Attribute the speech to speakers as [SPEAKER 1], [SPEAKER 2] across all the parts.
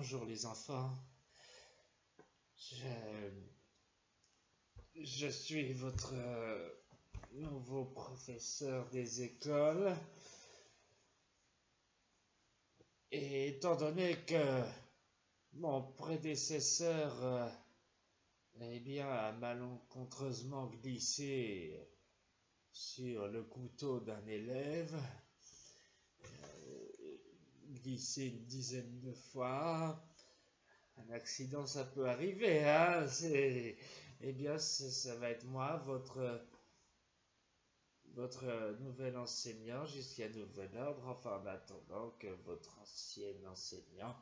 [SPEAKER 1] Bonjour les enfants, je suis votre nouveau professeur des écoles et étant donné que mon prédécesseur a malencontreusement glissé sur le couteau d'un élève, glissé une dizaine de fois. Un accident, ça peut arriver, hein. Ça va être moi, votre nouvel enseignant jusqu'à nouvel ordre, enfin en attendant que votre ancien enseignant,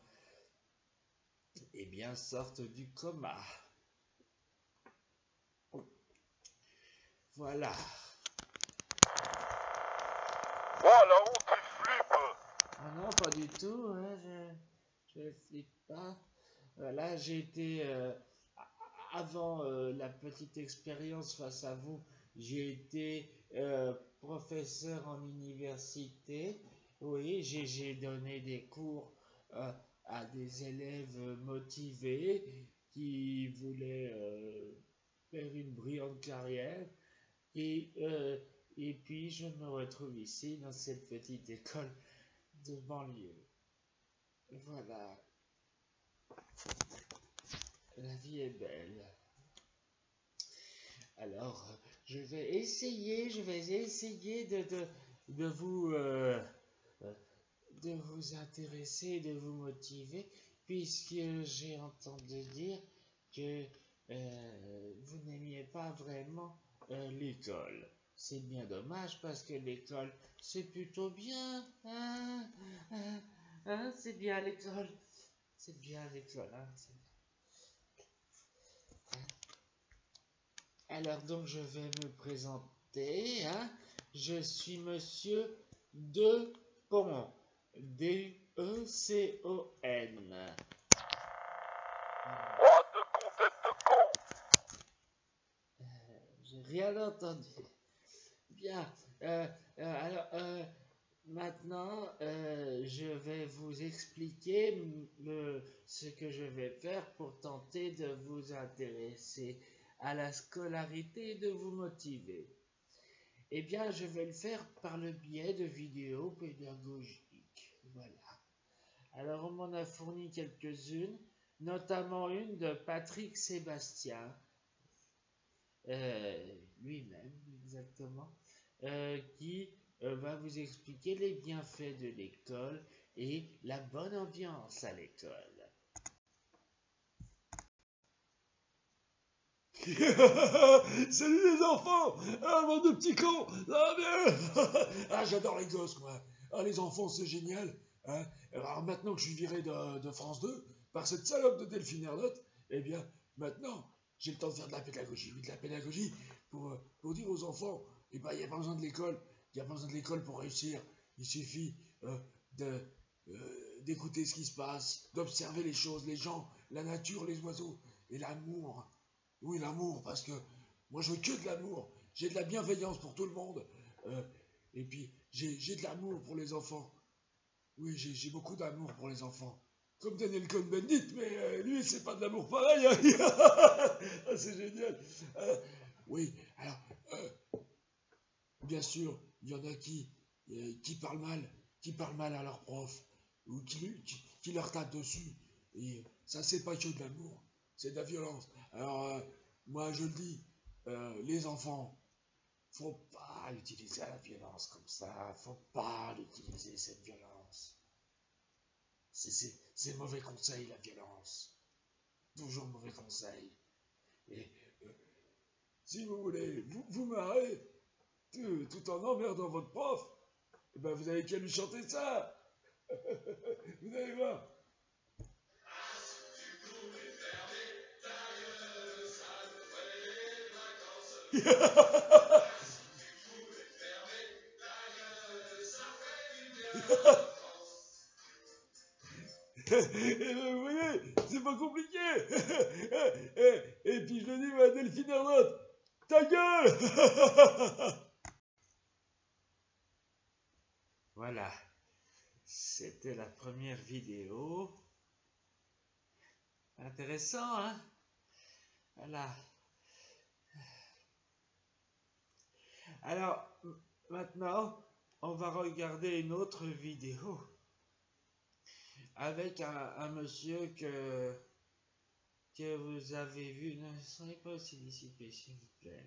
[SPEAKER 1] sorte du coma. Voilà.
[SPEAKER 2] Voilà où tu flippes.
[SPEAKER 1] Ah non, pas du tout, hein, je flippe pas. Là, j'ai été, avant la petite expérience face à vous, j'ai été professeur en université. Oui, j'ai donné des cours à des élèves motivés qui voulaient faire une brillante carrière. Et, euh, et puis, je me retrouve ici, dans cette petite école de banlieue. Voilà, la vie est belle. Alors, je vais essayer de vous intéresser, de vous motiver, puisque j'ai entendu dire que vous n'aimiez pas vraiment l'école. C'est bien dommage parce que l'école, c'est plutôt bien. C'est bien l'école. C'est bien l'école. Alors donc je vais me présenter. Je suis Monsieur Depon. D-E-C-O-N.
[SPEAKER 2] Moi, de con, tête de con.
[SPEAKER 1] J'ai rien entendu. Bien. Maintenant, je vais vous expliquer ce que je vais faire pour tenter de vous intéresser à la scolarité et de vous motiver. Eh bien, je vais le faire par le biais de vidéos pédagogiques. Voilà. Alors, on m'en a fourni quelques-unes, notamment une de Patrick Sébastien, lui-même exactement, qui va vous expliquer les bienfaits de l'école et la bonne ambiance à l'école.
[SPEAKER 3] Salut les enfants. Bande de petits cons. J'adore les gosses, moi. Les enfants, c'est génial. Alors maintenant que je suis viré de France 2 par cette salope de Delphine Ernotte, eh bien, maintenant, j'ai le temps de faire de la pédagogie. Oui, de la pédagogie pour dire aux enfants, il n'y a pas besoin de l'école. Il n'y a pas besoin de l'école pour réussir. Il suffit d'écouter ce qui se passe, d'observer les choses, les gens, la nature, les oiseaux et l'amour. Oui, l'amour, parce que moi je veux que de l'amour. J'ai de la bienveillance pour tout le monde. Et puis j'ai de l'amour pour les enfants. Oui, j'ai beaucoup d'amour pour les enfants. Comme Daniel Cohn-Bendit, mais lui, c'est pas de l'amour pareil. C'est génial. Oui, alors, bien sûr, il y en a qui parlent mal à leurs profs, ou qui leur tapent dessus. Et ça, c'est pas que de l'amour, c'est de la violence. Alors, moi, je le dis, les enfants, faut pas utiliser la violence comme ça. Faut pas l'utiliser, cette violence. C'est mauvais conseil, la violence. Toujours mauvais conseil. Et si vous voulez vous marrer tout en emmerdant votre prof, eh ben vous avez qu'à lui chanter ça. Vous allez voir. Et vous voyez, c'est pas compliqué. Et puis je le dis à Delphine Ernotte, ta gueule.
[SPEAKER 1] Voilà, c'était la première vidéo. Intéressant, hein? Voilà. Alors, maintenant, on va regarder une autre vidéo avec un monsieur que vous avez vu. Ne soyez pas aussi dissipé, s'il vous plaît.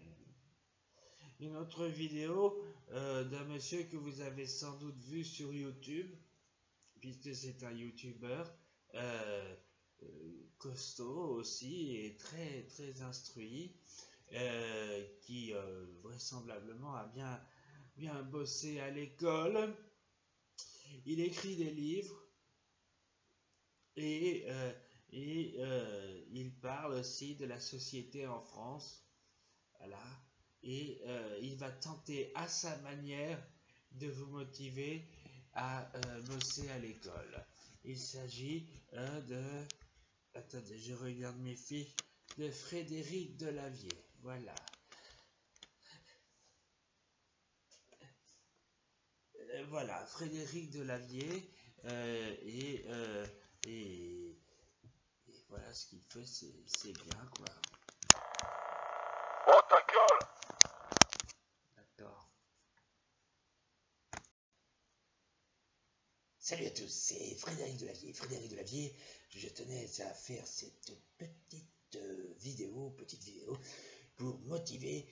[SPEAKER 1] Une autre vidéo d'un monsieur que vous avez sans doute vu sur YouTube, puisque c'est un YouTuber costaud aussi et très très instruit, qui vraisemblablement a bien bossé à l'école. Il écrit des livres et il parle aussi de la société en France. Voilà. Et il va tenter à sa manière de vous motiver à bosser à l'école. Il s'agit de... Attendez, je regarde mes fiches. De Frédéric Delavier. Voilà. Voilà, Frédéric Delavier. Et voilà ce qu'il fait, c'est bien, quoi.
[SPEAKER 2] Oh ta gueule!
[SPEAKER 1] D'accord. Salut à tous, c'est Frédéric Delavier. Frédéric Delavier, je tenais à faire cette petite vidéo pour motiver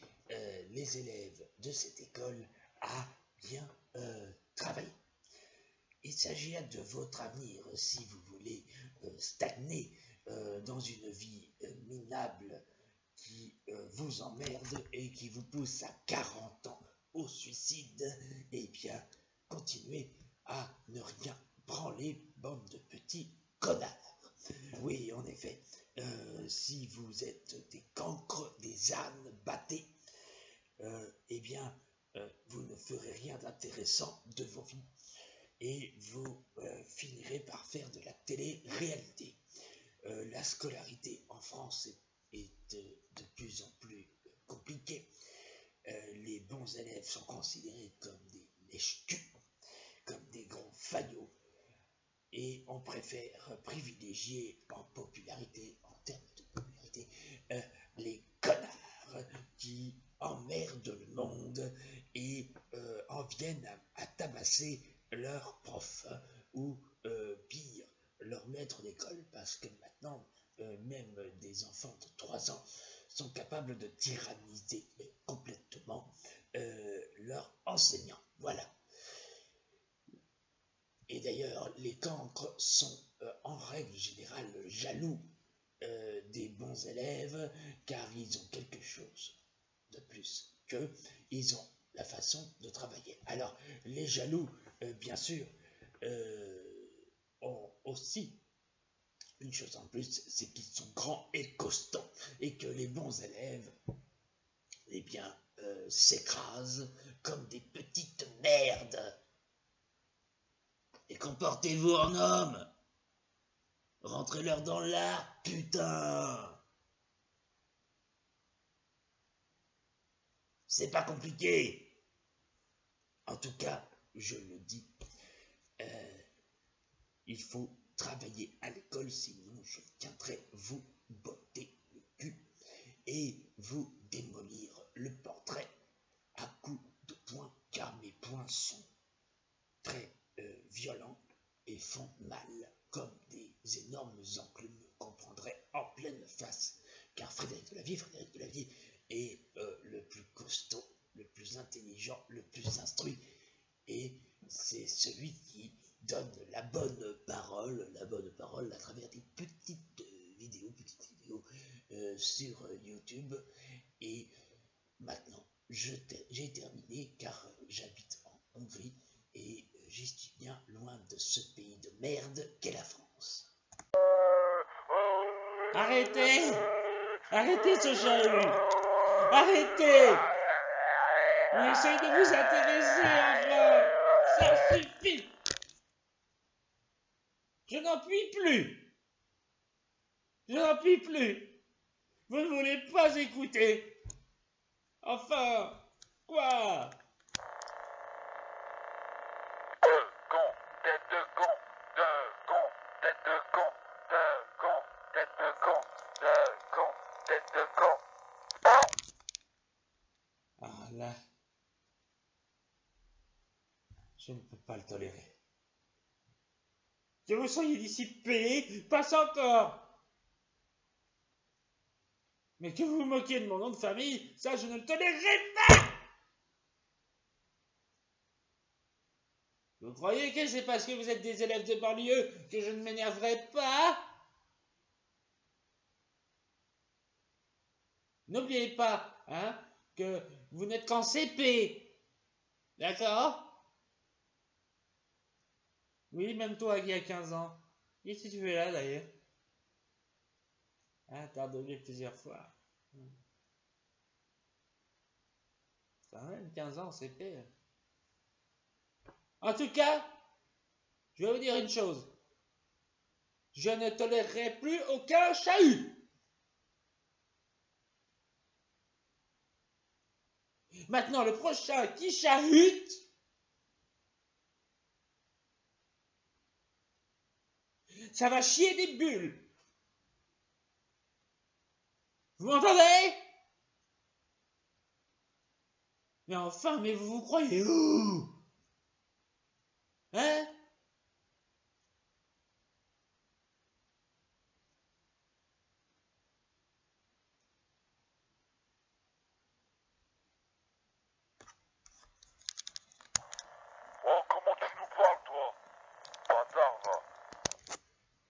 [SPEAKER 1] les élèves de cette école à bien travailler. Il s'agit de votre avenir si vous voulez stagner dans une vie minable qui vous emmerde et qui vous pousse à 40 ans au suicide. Eh bien, continuez à ne rien branler, bande de petits connards. Oui, en effet, si vous êtes des cancres, des ânes battés, eh bien, vous ne ferez rien d'intéressant de vos vies et vous finirez par faire de la télé-réalité. La scolarité en France est de plus en plus compliquée. Les bons élèves sont considérés comme des lèche-culs, comme des gros fagnots, et on préfère privilégier en popularité, en termes de popularité, les connards qui emmerdent le monde et en viennent à tabasser leurs profs ou pire, leur maître d'école, parce que maintenant, même des enfants de 3 ans sont capables de tyranniser complètement leurs enseignants. Voilà. Et d'ailleurs, les cancres sont en règle générale jaloux des bons élèves, car ils ont quelque chose de plus qu'eux, ils ont la façon de travailler. Alors, les jaloux, bien sûr, ont aussi une chose en plus, c'est qu'ils sont grands et costauds, et que les bons élèves, eh bien, s'écrasent comme des petites merdes. Et comportez-vous en homme. Rentrez-leur dans l'art, putain. C'est pas compliqué. En tout cas, je le dis, il faut travailler à l'école, sinon je viendrai vous botter le cul et vous démolir le portrait à coups de poing, car mes poings sont très violents et font mal, comme des énormes enclumes me comprendraient en pleine face, car Frédéric Delavier est le plus costaud, le plus intelligent, le plus instruit, et c'est celui qui donne la bonne parole à travers des petites vidéos sur YouTube. Et maintenant, j'ai terminé, car j'habite en Hongrie et j'y suis bien loin de ce pays de merde qu'est la France. Arrêtez! Arrêtez ce chahut! Arrêtez! On essaye de vous intéresser, enfin! Ça suffit! Je n'en puis plus! Je n'en puis plus! Vous ne voulez pas écouter! Enfin! Quoi?
[SPEAKER 2] Tête de con, tête de con, tête de con, tête de
[SPEAKER 1] Je ne peux pas le tolérer. Que vous soyez dissipé, passe encore. Mais que vous vous moquiez de mon nom de famille, ça je ne le tolérerai pas. Vous croyez que c'est parce que vous êtes des élèves de banlieue que je ne m'énerverai pas? N'oubliez pas, hein, que vous n'êtes qu'en CP. D'accord? Oui, même toi qui as 15 ans. Qu'est-ce que tu fais là d'ailleurs? Ah, t'as redoublé plusieurs fois. Quand même, 15 ans, c'est pire. En tout cas, je vais vous dire une chose. Je ne tolérerai plus aucun chahut. Maintenant, le prochain qui chahute, ça va chier des bulles. Vous m'entendez? Mais enfin, mais vous vous croyez où? Hein?
[SPEAKER 2] Oh, comment tu nous parles, toi? Bâtard, va.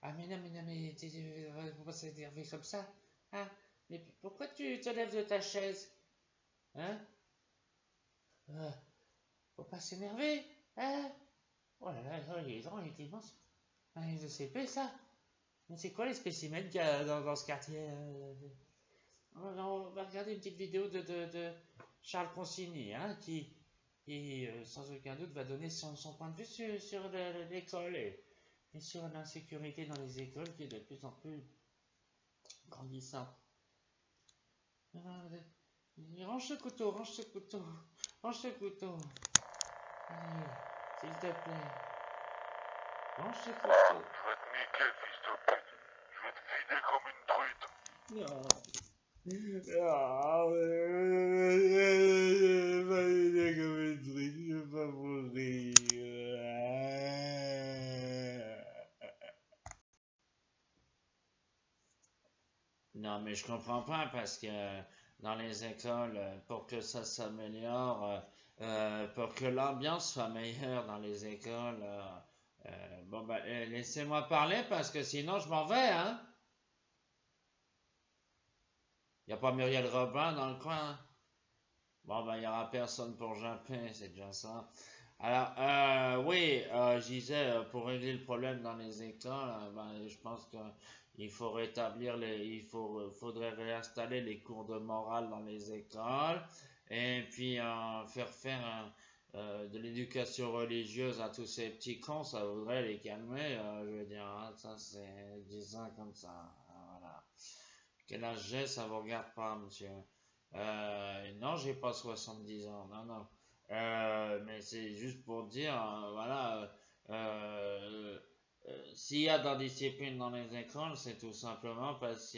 [SPEAKER 1] Ah mais non, mais faut pas s'énerver comme ça. Hein? Mais pourquoi tu te lèves de ta chaise? Hein? Faut pas s'énerver. Hein? Oh là là, il est immense. Ah, ils CP ça. Mais c'est quoi les spécimens qu'il y a dans ce quartier? On va regarder une petite vidéo de Charles Consigny, hein, qui sans aucun doute va donner son point de vue sur l'école et sur l'insécurité dans les écoles qui est de plus en plus grandissante. Range ce couteau, range ce couteau, range ce couteau. Allez, s'il te plaît. Range ce
[SPEAKER 2] Ah,
[SPEAKER 1] couteau.
[SPEAKER 2] je vais te niquer, fils de pute. Je vais te vider comme une truite.
[SPEAKER 1] Non. Non, mais je comprends pas parce que dans les écoles, pour que ça s'améliore, pour que l'ambiance soit meilleure dans les écoles, bon ben, laissez-moi parler parce que sinon je m'en vais, hein? Y a pas Muriel Robin dans le coin? Bon ben, il y aura personne pour jumper, c'est déjà ça. Alors, oui, je disais, pour régler le problème dans les écoles, ben, je pense que il faut rétablir faudrait réinstaller les cours de morale dans les écoles et puis faire de l'éducation religieuse à tous ces petits cons, ça voudrait les calmer, je veux dire, hein, ça c'est disant comme ça, voilà. Quel âge j'ai, ça vous regarde pas, monsieur. Non, j'ai pas 70 ans, non. Mais c'est juste pour dire, voilà, s'il y a de la discipline dans les écoles, c'est tout simplement parce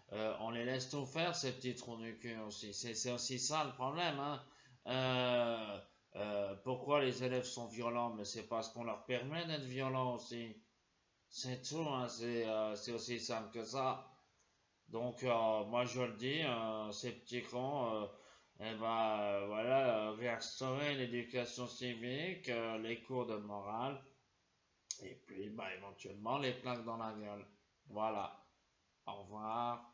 [SPEAKER 1] qu'on les laisse tout faire, ces petits trous du cul aussi. C'est aussi ça le problème, hein. Pourquoi les élèves sont violents? Mais c'est parce qu'on leur permet d'être violents aussi. C'est tout, hein, c'est aussi simple que ça. Donc, moi je le dis, ces petits cons, eh ben, voilà, réinstaurer l'éducation civique, les cours de morale, et puis, bah, éventuellement, les plaques dans la gueule. Voilà. Au revoir.